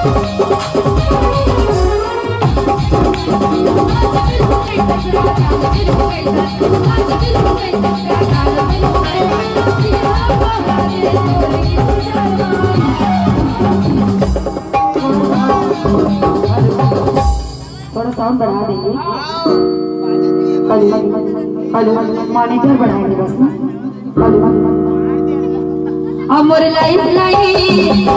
थोड़ा साउंड बढ़ा देंगे। हेलो मॉनिटर बढ़ाएंगे बस ना। हेलो अमर लाइफ लाइन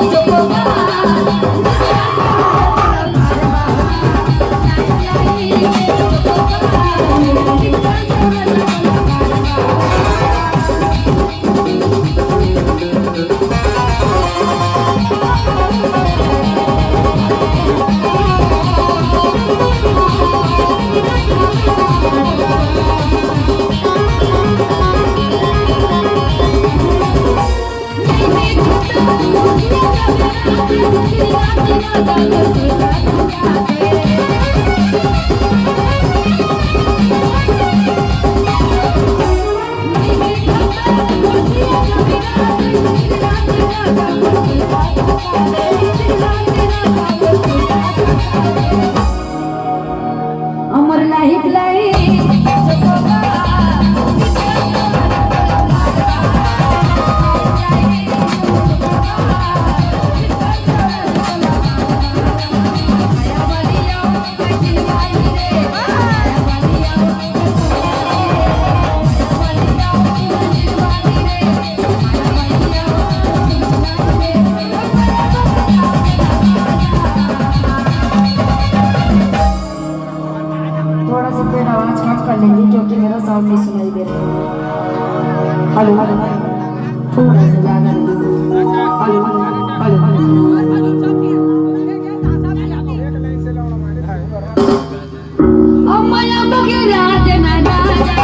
अमर लाइफ लाइन थोड़ा सा पेड़ आवाज कम कर लेंगे क्योंकि मेरा साउंड नहीं सुनाई दे रहा है। हेलो थोड़ा सा ज्यादा हेलो अम्मा बगैरा देना राजा